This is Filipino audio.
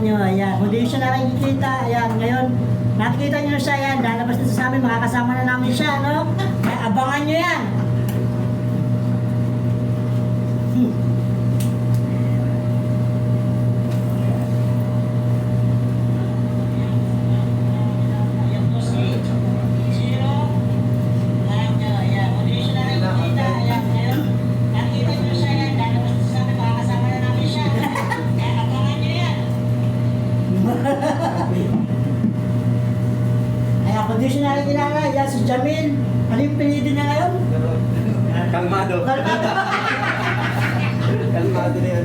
nyo, ayan. Hindi siya nakikita, ayan. Ngayon, nakikita nyo siya, ayan. Lalabas na sa amin, makakasama na namin siya, no? Kaya abangan nyo yan. Ayan po si Zero. Ayan nyo, ayan. Hindi siya nakikita, ayan. Ngayon, nakikita nyo siya, ayan. Lalabas na sa amin, makakasama na namin siya. Kaya abangan nyo yan. Ay, ako di siya nakikilala. Yan, si Jamil. Ano yung pinili niya ngayon? Kalmado. Kalmado na yan.